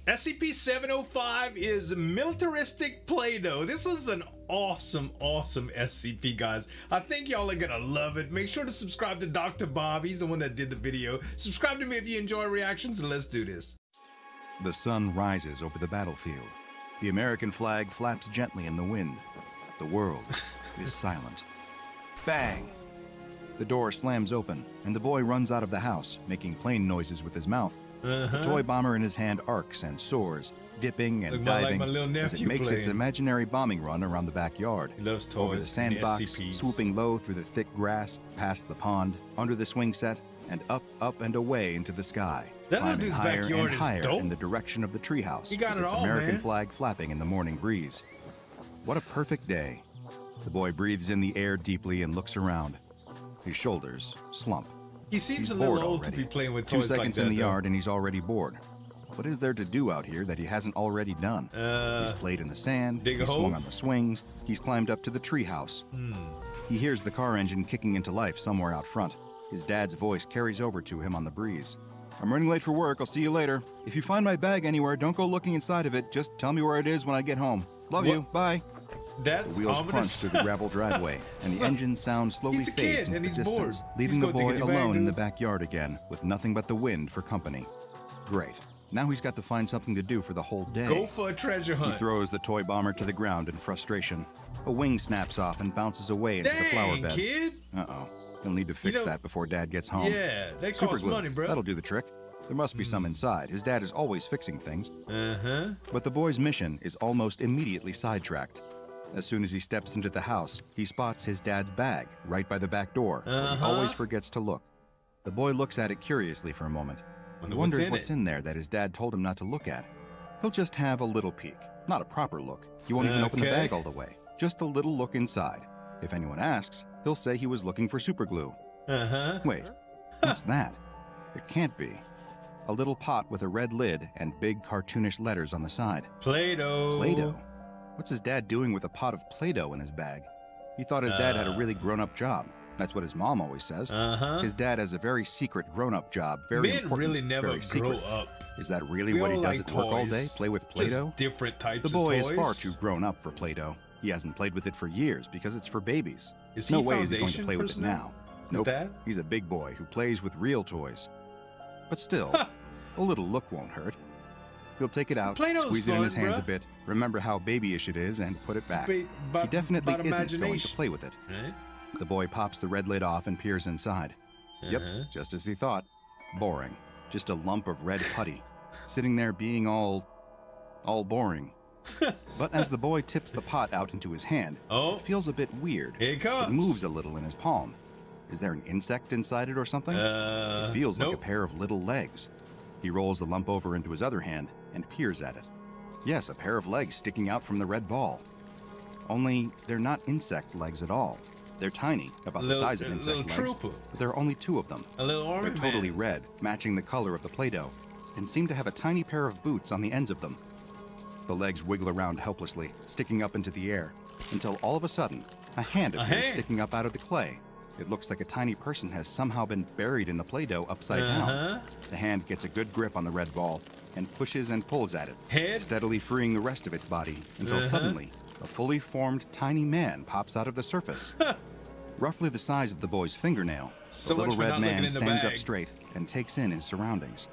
SCP-705 is militaristic Play-Doh. This was an awesome SCP, guys. I think y'all are gonna love it. Make sure to subscribe to Dr. Bob. He's the one that did the video. Subscribe to me if you enjoy reactions, and let's do this. The sun rises over the battlefield. The American flag flaps gently in the wind. The world is silent. Bang! The door slams open, and the boy runs out of the house, making plane noises with his mouth. The toy bomber in his hand arcs and soars, dipping and diving as it makes its imaginary bombing run around the backyard. He loves toys. Over the sandbox, swooping low through the thick grass, past the pond, under the swing set, and up and away into the sky. That little Climbing dude's higher backyard and is higher dope. in the direction of the treehouse, He got with it its all, American man. flag flapping in the morning breeze. What a perfect day. The boy breathes in the air deeply and looks around. His shoulders slump. He seems He's a little bored old already. to be playing with 2 toys like seconds that, in the though. yard and he's already bored. What is there to do out here that he hasn't already done? He's played in the sand, dig a he's swung hole? on the swings, he's climbed up to the treehouse. He hears the car engine kicking into life somewhere out front. His dad's voice carries over to him on the breeze. "I'm running late for work, I'll see you later. If you find my bag anywhere, don't go looking inside of it, just tell me where it is when I get home. Love you, bye." That's The wheels ominous. crunch through the gravel driveway, and the engine sound slowly He's a fades kid, into and the he's distance, bored. leaving He's the going to boy get your bag, alone in the dude. backyard again, with nothing but the wind for company. Great. Now he's got to find something to do for the whole day. Go for a treasure He hunt. throws the toy bomber to the ground in frustration. A wing snaps off and bounces away into the flower Dang, bed. kid. Uh-oh. He'll need to fix know- that before Dad gets home. Yeah, they Super cost glue. money, bro. That'll do the trick. There must be some inside. His dad is always fixing things. Uh-huh. But the boy's mission is almost immediately sidetracked. As soon as he steps into the house, he spots his dad's bag right by the back door. Where he always forgets to look. The boy looks at it curiously for a moment. He wonders what's in there that his dad told him not to look at. He'll just have a little peek, not a proper look. He won't even open the Okay. bag all the way. Just a little look inside. If anyone asks, he'll say he was looking for super glue. Uh-huh. Wait, what's that? It can't be. A little pot with a red lid and big cartoonish letters on the side. Play-Doh. Play-Doh? What's his dad doing with a pot of Play-Doh in his bag? He thought his dad had a really grown-up job. That's what his mom always says. Uh-huh. His dad has a very secret grown-up job. Very Men important, really never very grow secret. up. Is that really We what he all does like at work all day? toys. Play with Play-Doh? Just different types The boy of toys. is far too grown up for Play-Doh. He hasn't played with it for years because it's for babies. Is No he way is he going to Foundation play with it personnel? now. His Nope. dad? He's a big boy who plays with real toys. But still, a little look won't hurt. He'll take it out, Play-Doh's squeeze it in his fun, hands bruh. a bit, remember how babyish it is, and put it back. He definitely about isn't going to imagination. play with it. Right? The boy pops the red lid off and peers inside. Yep, just as he thought. Boring. Just a lump of red putty. Sitting there being all boring. But as the boy tips the pot out into his hand, Oh. it feels a bit weird. Here it comes. It moves a little in his palm. Is there an insect inside it or something? It feels like a nope. pair of little legs. He rolls the lump over into his other hand and peers at it. Yes, a pair of legs sticking out from the red ball. Only they're not insect legs at all. They're tiny, about the size of insect legs, trooper. but there are only 2 of them. A little army They're totally man. red, matching the color of the Play-Doh, and seem to have a tiny pair of boots on the ends of them. The legs wiggle around helplessly, sticking up into the air, until all of a sudden, a hand appears hand. sticking up out of the clay. It looks like a tiny person has somehow been buried in the Play-Doh upside down. The hand gets a good grip on the red ball and pushes and pulls at it, Head? steadily freeing the rest of its body, until suddenly, a fully formed tiny man pops out of the surface. Roughly the size of the boy's fingernail, So the much little for red not looking man in the stands up bag. straight and takes in his surroundings.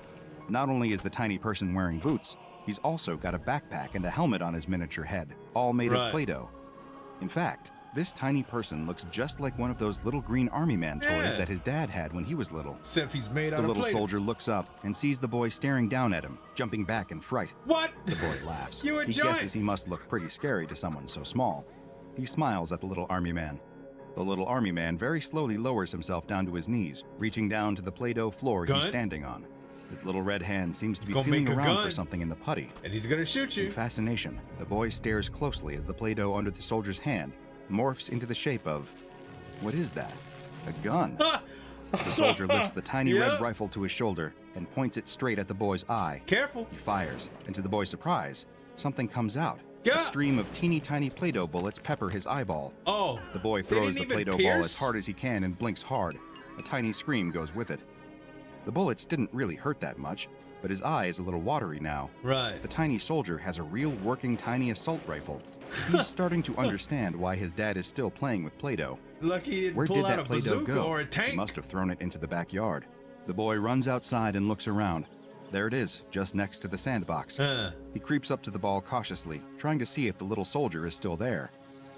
Not only is the tiny person wearing boots, he's also got a backpack and a helmet on his miniature head, all made Right. of Play-Doh. In fact, this tiny person looks just like one of those little green army man toys Yeah. that his dad had when he was little. Except he's made The out of little Play-Doh. soldier looks up and sees the boy staring down at him, jumping back in fright. What? The boy laughs. You He enjoy guesses it. he must look pretty scary to someone so small. He smiles at the little army man. The little army man very slowly lowers himself down to his knees, reaching down to the Play-Doh floor Gun? he's standing on. His little red hand seems to be gonna feeling make a around gun. for something in the putty. And he's gonna shoot In you. fascination, the boy stares closely as the Play-Doh under the soldier's hand morphs into the shape of... What is that? A gun. The soldier lifts the tiny red rifle to his shoulder and points it straight at the boy's eye. Careful. He fires, and to the boy's surprise, something comes out. Yeah. A stream of teeny tiny Play-Doh bullets pepper his eyeball. Oh. The boy they throws didn't the even Play-Doh ball pierce? as hard as he can and blinks hard. A tiny scream goes with it. The bullets didn't really hurt that much. but his eye is a little watery now. Right. The tiny soldier has a real working tiny assault rifle. He's starting to understand why his dad is still playing with Play-Doh. Lucky he didn't Where pull did out that a Play-Doh bazooka go? or a tank. He must have thrown it into the backyard. The boy runs outside and looks around. There it is, just next to the sandbox. He creeps up to the ball cautiously, trying to see if the little soldier is still there.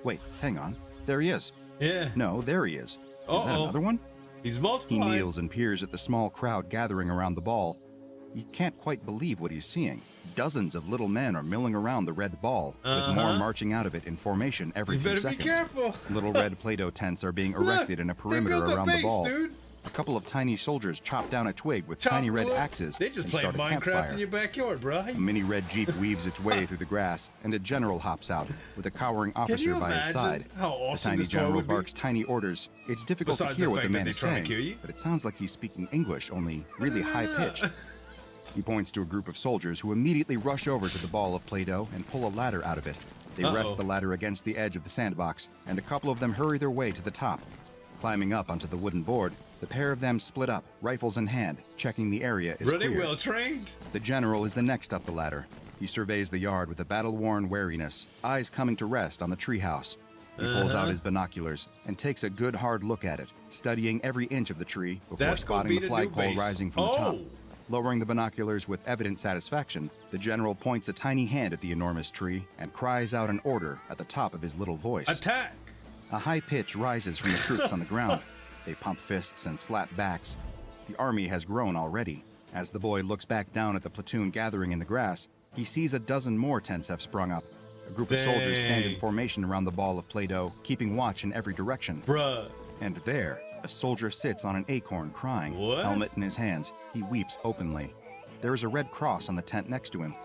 Wait, hang on. There he is. Yeah. No, there he is. Is that another one? He's He multiplying. kneels and peers at the small crowd gathering around the ball. He can't quite believe what he's seeing. Dozens of little men are milling around the red ball, with more marching out of it in formation every You few better seconds. be careful. Little red Play-Doh tents are being erected in a They perimeter built a around base, the ball. dude. A couple of tiny soldiers chop down a twig with tiny red axes They just and play start a Minecraft campfire. in your backyard, bro. A mini red jeep weaves its way through the grass, and a general hops out with a cowering officer by his side. How awesome the tiny this toy general would be? barks tiny orders. It's difficult Besides to hear the what the fact that man they're is trying to saying, kill you. but it sounds like he's speaking English, only really high-pitched. He points to a group of soldiers who immediately rush over to the ball of Play-Doh and pull a ladder out of it. They rest the ladder against the edge of the sandbox, and a couple of them hurry their way to the top. Climbing up onto the wooden board, the pair of them split up, rifles in hand, checking the area is Really clear. well trained. The general is the next up the ladder. He surveys the yard with a battle-worn wariness, eyes coming to rest on the treehouse. He pulls out his binoculars and takes a good hard look at it, studying every inch of the tree before That's gonna spotting be the the new flagpole base. rising from the top. Lowering the binoculars with evident satisfaction, the general points a tiny hand at the enormous tree and cries out an order at the top of his little voice. Attack. A high pitch rises from the troops on the ground. They pump fists and slap backs. The army has grown already. As the boy looks back down at the platoon gathering in the grass, he sees a dozen more tents have sprung up. A group of soldiers stand in formation around the ball of Play-Doh, keeping watch in every direction. Bruh. And there, a soldier sits on an acorn crying, helmet in his hands. He weeps openly. There is a red cross on the tent next to him.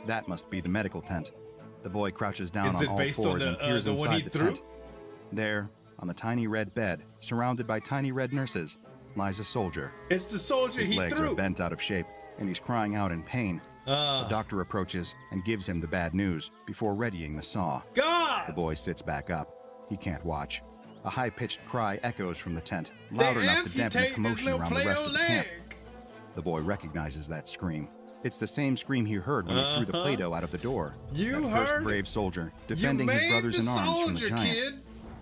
That must be the medical tent. The boy crouches down on all fours and peers inside the tent. There, on the tiny red bed, surrounded by tiny red nurses, lies a soldier. It's the soldier His he legs threw. are bent out of shape, and he's crying out in pain. The doctor approaches and gives him the bad news before readying the saw. God! The boy sits back up. He can't watch. A high-pitched cry echoes from the tent, loud enough to dampen the commotion around the rest of the camp. The boy recognizes that scream. It's the same scream he heard when he threw the Play-Doh out of the door. You that heard first it. brave soldier, defending his brothers in arms from the soldier, giant. kid.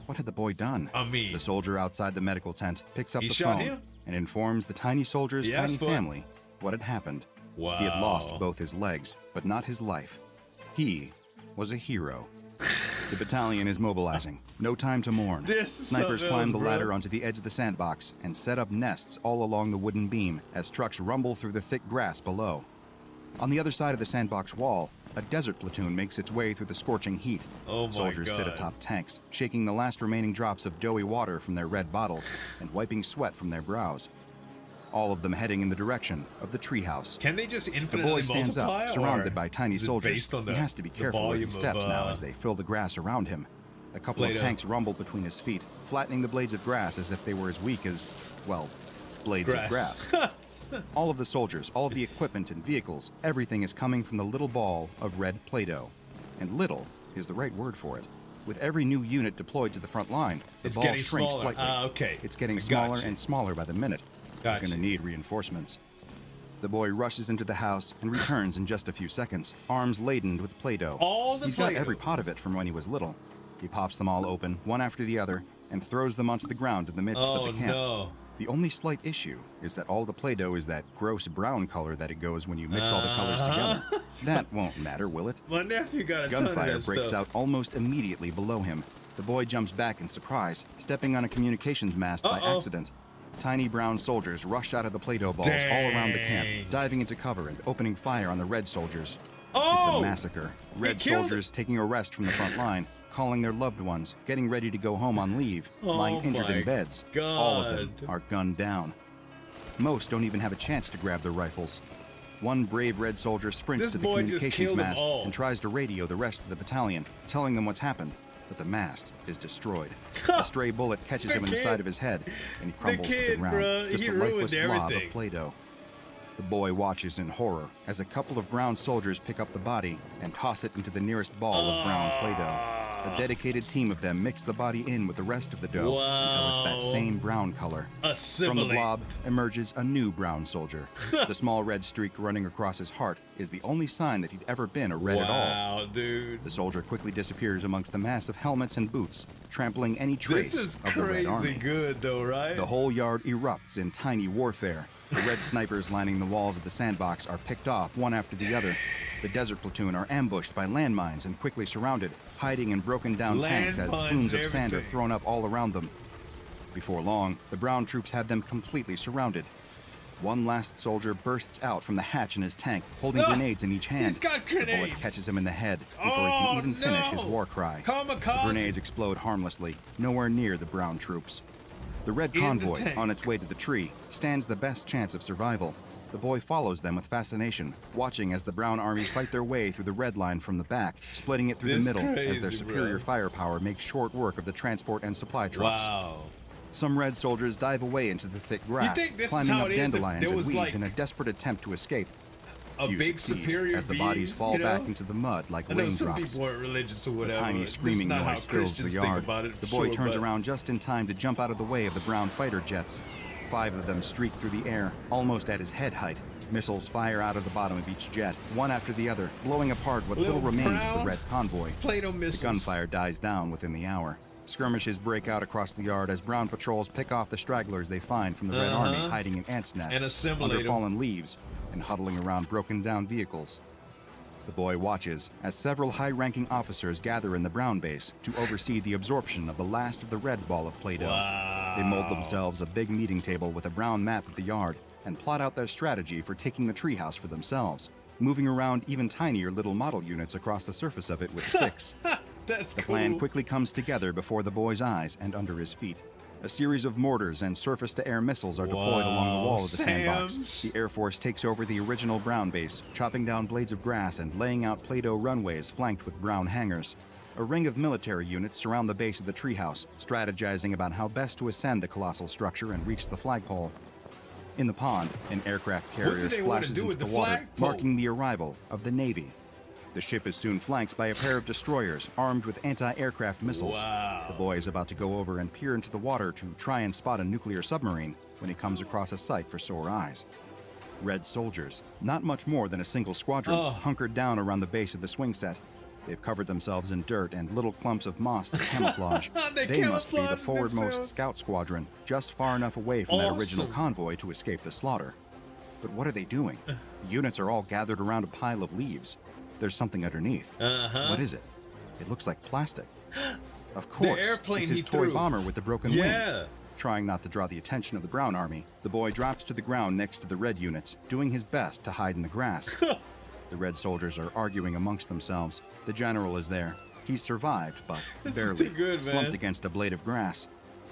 What had the boy done? I mean, The soldier outside the medical tent picks up He the shot phone him? and informs the tiny soldier's Yeah, tiny that's family what had happened. wow. He had lost both his legs, but not his life. He was a hero. The battalion is mobilizing. No time to mourn. This is Snipers something climb else, the bro. ladder onto the edge of the sandbox and set up nests all along the wooden beam as trucks rumble through the thick grass below. On the other side of the sandbox wall, a desert platoon makes its way through the scorching heat. Oh my Soldiers sit God. atop tanks, shaking the last remaining drops of doughy water from their red bottles and wiping sweat from their brows. All of them heading in the direction of the treehouse. Can they just The infinitely boy stands multiply, up, or surrounded by tiny is it soldiers. based on He has to be the careful where he volume steps of, now as they fill the grass around him. A couple of Play-Doh. tanks rumble between his feet, flattening the blades of grass as if they were as weak as, well, blades of grass. All of the soldiers, all of the equipment and vehicles, everything is coming from the little ball of red Play-Doh. And little is the right word for it. With every new unit deployed to the front line, the It's ball getting shrinks smaller. slightly. Okay. It's getting I smaller gotcha. and smaller by the minute. They're Gotcha. going to need reinforcements. The boy rushes into the house and returns in just a few seconds, arms laden with Play-Doh. All the He's got Play-Doh. every pot of it from when he was little. He pops them all open, one after the other, and throws them onto the ground in the midst Oh of the camp. no. The only slight issue is that all the Play-Doh is that gross brown color that it goes when you mix all the colors together. That won't matter, will it? My nephew got a ton of Gunfire that breaks stuff. out almost immediately below him. The boy jumps back in surprise, stepping on a communications mast by accident. Tiny brown soldiers rush out of the Play-Doh balls all around the camp, Dang. diving into cover and opening fire on the red soldiers. It's Oh! a massacre. Red killed soldiers taking a rest from the front line, calling their loved ones, getting ready to go home on leave, lying injured my in beds. All of them are gunned down. Most don't even have a chance to grab their rifles. One brave red soldier sprints This to the boy just communications killed them mast all. and tries to radio the rest of the battalion, telling them what's happened, but the mast is destroyed. A stray bullet catches him in the kid. side of his head, and he crumbles to the kid, ground, bruh, just he a lifeless ruined blob everything. of Play-Doh. The boy watches in horror as a couple of brown soldiers pick up the body and toss it into the nearest ball of brown Play-Doh. A dedicated team of them mix the body in with the rest of the dough until it's that same brown color. From the blob emerges a new brown soldier. The small red streak running across his heart is the only sign that he'd ever been a red at all. Wow, dude. The soldier quickly disappears amongst the mass of helmets and boots, trampling any trace of the Red Army. This is crazy good, though, right? The whole yard erupts in tiny warfare. The red snipers lining the walls of the sandbox are picked off one after the other. The desert platoon are ambushed by landmines and quickly surrounded, hiding in broken down tanks as plumes of sand are thrown up all around them. Before long, the brown troops have them completely surrounded. One last soldier bursts out from the hatch in his tank, holding grenades in each hand. He's got grenades. The bullet catches him in the head before he can even finish his war cry. Kamikaze. The grenades explode harmlessly, nowhere near the brown troops. The red convoy, on its way to the tree, stands the best chance of survival. The boy follows them with fascination, watching as the brown armies fight their way through the red line from the back, splitting it through the middle as their superior firepower makes short work of the transport and supply trucks. Wow. Some red soldiers dive away into the thick grass, climbing up dandelions and weeds in a desperate attempt to escape. A big superior as the bodies fall back into the mud like raindrops. Some people aren't religious or whatever. A tiny screaming noise fills the yard. The boy turns around just in time to jump out of the way of the brown fighter jets. 5 of them streak through the air, almost at his head height. Missiles fire out of the bottom of each jet, one after the other, blowing apart what little remains of the red convoy. Play-Doh missiles. The gunfire dies down within the hour. Skirmishes break out across the yard as brown patrols pick off the stragglers they find from the Red Army hiding in ants' nests, under fallen leaves, and huddling around broken-down vehicles. The boy watches as several high-ranking officers gather in the brown base to oversee the absorption of the last of the red ball of Play-Doh. Wow. They mold themselves a big meeting table with a brown map of the yard and plot out their strategy for taking the treehouse for themselves, moving around even tinier little model units across the surface of it with sticks. That's the plan quickly comes together before the boy's eyes and under his feet. A series of mortars and surface-to-air missiles are deployed along the wall of the sandbox. The Air Force takes over the original brown base, chopping down blades of grass and laying out Play-Doh runways flanked with brown hangars. A ring of military units surround the base of the treehouse, strategizing about how best to ascend the colossal structure and reach the flagpole. In the pond, an aircraft carrier splashes into the water, marking the arrival of the Navy. The ship is soon flanked by a pair of destroyers armed with anti-aircraft missiles. Wow. The boy is about to go over and peer into the water to try and spot a nuclear submarine when he comes across a sight for sore eyes. Red soldiers, not much more than a single squadron, hunkered down around the base of the swing set. They've covered themselves in dirt and little clumps of moss to camouflage. They must be the forwardmost scout squadron, just far enough away from that original convoy to escape the slaughter. But what are they doing? The units are all gathered around a pile of leaves. There's something underneath. What is it? It looks like plastic. Of course, it's his toy bomber with the broken wing. Trying not to draw the attention of the brown army, the boy drops to the ground next to the red units, doing his best to hide in the grass. The red soldiers are arguing amongst themselves. The general is there. He's survived, but barely, slumped against a blade of grass.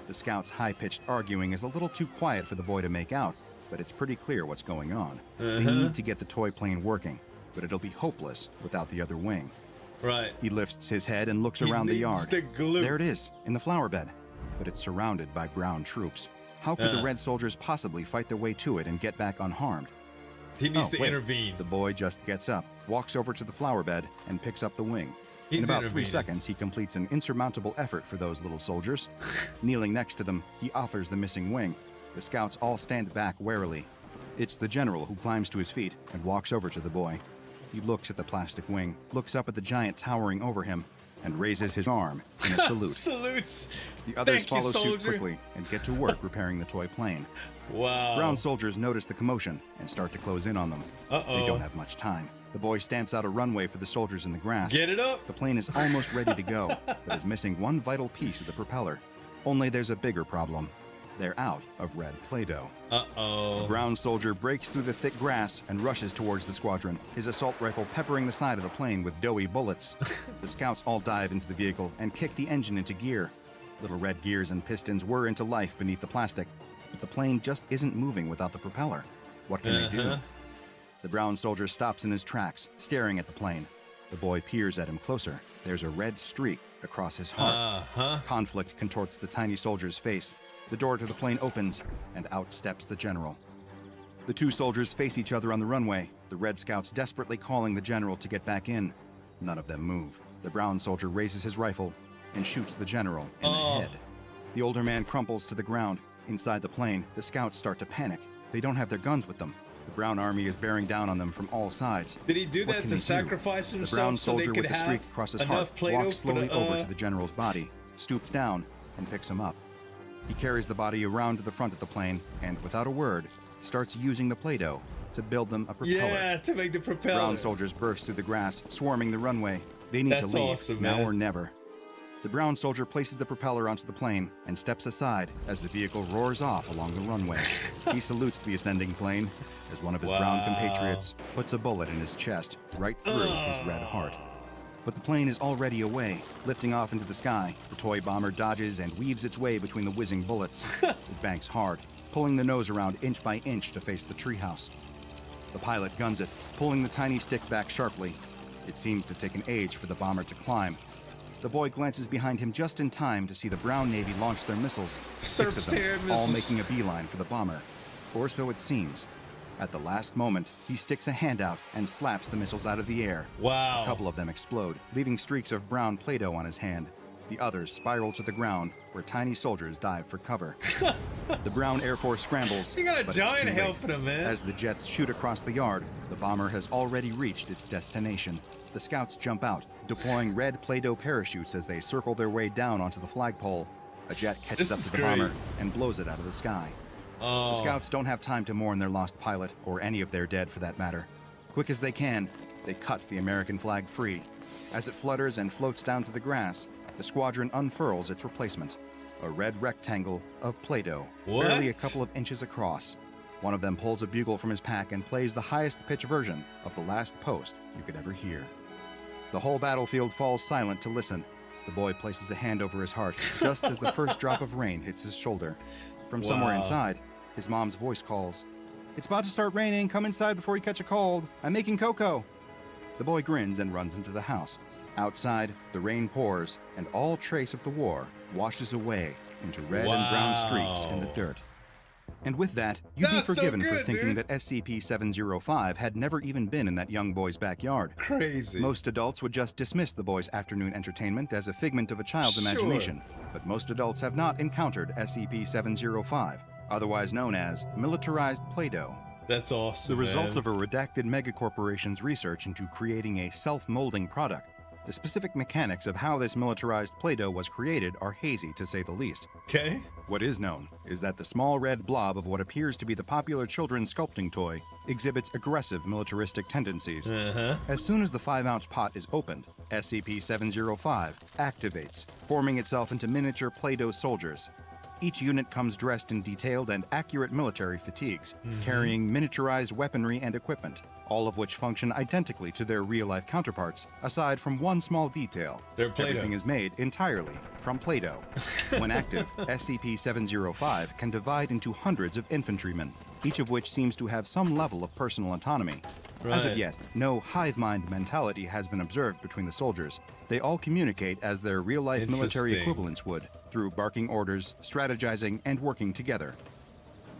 The scouts' high-pitched arguing is a little too quiet for the boy to make out, but it's pretty clear what's going on. They need to get the toy plane working, but it'll be hopeless without the other wing. Right. He lifts his head and looks around the yard. There it is, in the flower bed, but it's surrounded by brown troops. How could the red soldiers possibly fight their way to it and get back unharmed? He needs to intervene. The boy just gets up, walks over to the flower bed, and picks up the wing. In about 3 seconds, he completes an insurmountable effort for those little soldiers. Kneeling next to them, he offers the missing wing. The scouts all stand back warily. It's the general who climbs to his feet and walks over to the boy. He looks at the plastic wing, looks up at the giant towering over him, and raises his arm in a salute. Salutes! The others follow suit quickly and get to work repairing the toy plane. Wow. Brown soldiers notice the commotion and start to close in on them. They don't have much time. The boy stamps out a runway for the soldiers in the grass. Get it up! The plane is almost ready to go, but is missing one vital piece of the propeller. Only there's a bigger problem. They're out of red Play-Doh. The brown soldier breaks through the thick grass and rushes towards the squadron, his assault rifle peppering the side of the plane with doughy bullets. The scouts all dive into the vehicle and kick the engine into gear. Little red gears and pistons whir into life beneath the plastic, but the plane just isn't moving without the propeller. What can they do? The brown soldier stops in his tracks, staring at the plane. The boy peers at him closer. There's a red streak across his heart. Conflict contorts the tiny soldier's face. The door to the plane opens, and out steps the general. The two soldiers face each other on the runway, the Red Scouts desperately calling the general to get back in. None of them move. The brown soldier raises his rifle and shoots the general in the head. The older man crumples to the ground. Inside the plane, the scouts start to panic. They don't have their guns with them. The brown army is bearing down on them from all sides. Did he do that to sacrifice himself? The brown so soldier they could with the streak across his heart walks slowly over to the general's body, stoops down, and picks him up. He carries the body around to the front of the plane and, without a word, starts using the Play-Doh to build them a propeller. Yeah, to make the propeller. Brown soldiers burst through the grass, swarming the runway. They need to leave, now or never. The brown soldier places the propeller onto the plane and steps aside as the vehicle roars off along the runway. He salutes the ascending plane as one of his brown compatriots puts a bullet in his chest, right through his red heart. But the plane is already away, lifting off into the sky. The toy bomber dodges and weaves its way between the whizzing bullets. It banks hard, pulling the nose around inch by inch to face the treehouse. The pilot guns it, pulling the tiny stick back sharply. It seems to take an age for the bomber to climb. The boy glances behind him just in time to see the brown Navy launch their missiles, 6 of them, all making a beeline for the bomber. Or so it seems. At the last moment, he sticks a hand out and slaps the missiles out of the air. Wow. A couple of them explode, leaving streaks of brown Play-Doh on his hand. The others spiral to the ground, where tiny soldiers dive for cover. The brown Air Force scrambles, You got a but giant it's too late. helping him, man. As the jets shoot across the yard, the bomber has already reached its destination. The scouts jump out, deploying red Play-Doh parachutes as they circle their way down onto the flagpole. A jet catches up to the bomber and blows it out of the sky. The scouts don't have time to mourn their lost pilot, or any of their dead for that matter. Quick as they can, they cut the American flag free. As it flutters and floats down to the grass, the squadron unfurls its replacement, a red rectangle of Play-Doh, barely a couple of inches across. One of them pulls a bugle from his pack and plays the highest pitch version of The Last Post you could ever hear. The whole battlefield falls silent to listen. The boy places a hand over his heart just as the first drop of rain hits his shoulder. From somewhere inside, his mom's voice calls, "It's about to start raining. Come inside before you catch a cold. I'm making cocoa." The boy grins and runs into the house. Outside, the rain pours, and all trace of the war washes away into red and brown streaks in the dirt. And with that, you'd be forgiven for thinking that SCP-705 had never even been in that young boy's backyard. Crazy. Most adults would just dismiss the boy's afternoon entertainment as a figment of a child's imagination. But most adults have not encountered SCP-705, otherwise known as Militarized Play-Doh. That's awesome, The results of a redacted megacorporation's research into creating a self-molding product. The specific mechanics of how this militarized Play-Doh was created are hazy, to say the least. Okay. What is known is that the small red blob of what appears to be the popular children's sculpting toy exhibits aggressive militaristic tendencies. As soon as the 5-ounce pot is opened, SCP-705 activates, forming itself into miniature Play-Doh soldiers. Each unit comes dressed in detailed and accurate military fatigues, carrying miniaturized weaponry and equipment, all of which function identically to their real-life counterparts, aside from one small detail. Everything is made entirely from Play-Doh. When active, SCP-705 can divide into hundreds of infantrymen, each of which seems to have some level of personal autonomy. As of yet, no hive mind mentality has been observed between the soldiers. They all communicate as their real-life military equivalents would, through barking orders, strategizing, and working together.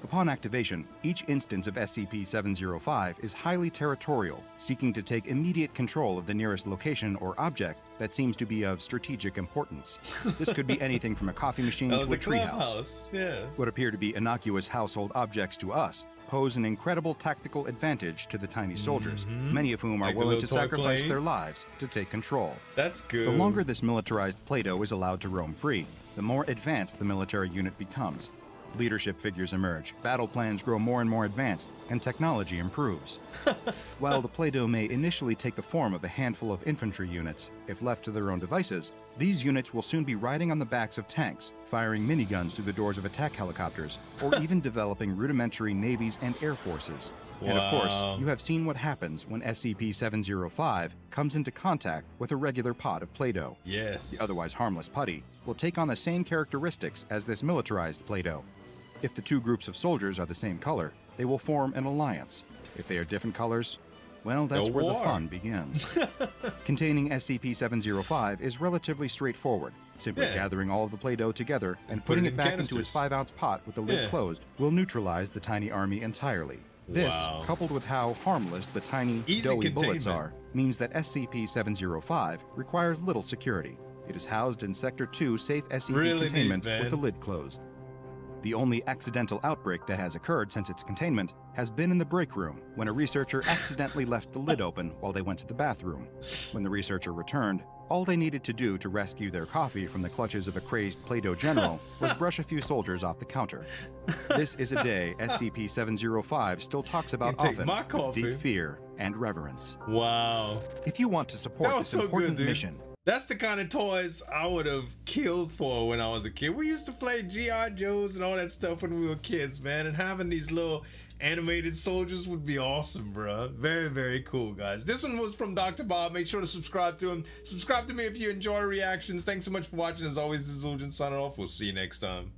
Upon activation, each instance of SCP-705 is highly territorial, seeking to take immediate control of the nearest location or object that seems to be of strategic importance. This could be anything from a coffee machine to a treehouse. What appear to be innocuous household objects to us pose an incredible tactical advantage to the tiny soldiers, many of whom are willing to sacrifice their lives to take control. That's good. The longer this militarized Play-Doh is allowed to roam free, the more advanced the military unit becomes. Leadership figures emerge, battle plans grow more and more advanced, and technology improves. While the Play-Doh may initially take the form of a handful of infantry units, if left to their own devices, these units will soon be riding on the backs of tanks, firing miniguns through the doors of attack helicopters, or even developing rudimentary navies and air forces. And of course, you have seen what happens when SCP-705 comes into contact with a regular pot of Play-Doh. Yes. The otherwise harmless putty will take on the same characteristics as this militarized Play-Doh. If the two groups of soldiers are the same color, they will form an alliance. If they are different colors, well, that's where the fun begins. Containing SCP-705 is relatively straightforward. Simply gathering all of the Play-Doh together and putting it back into its 5-ounce pot with the lid closed will neutralize the tiny army entirely. This, Wow. coupled with how harmless the tiny, Easy doughy bullets containment. are, means that SCP-705 requires little security. It is housed in Sector 2 safe SCP Really neat, containment man. with the lid closed. The only accidental outbreak that has occurred since its containment has been in the break room, when a researcher accidentally left the lid open while they went to the bathroom. When the researcher returned, all they needed to do to rescue their coffee from the clutches of a crazed Play-Doh general was brush a few soldiers off the counter. This is a day SCP-705 still talks about You take often my with coffee. deep fear and reverence. Wow. If you want to That support was this so important good, dude. mission, That's the kind of toys I would have killed for when I was a kid. We used to play G.I. Joes and all that stuff when we were kids, man. And having these little animated soldiers would be awesome, bro. Very, very cool, guys. This one was from Dr. Bob. Make sure to subscribe to him. Subscribe to me if you enjoy reactions. Thanks so much for watching. As always, this is Zueljin signing off. We'll see you next time.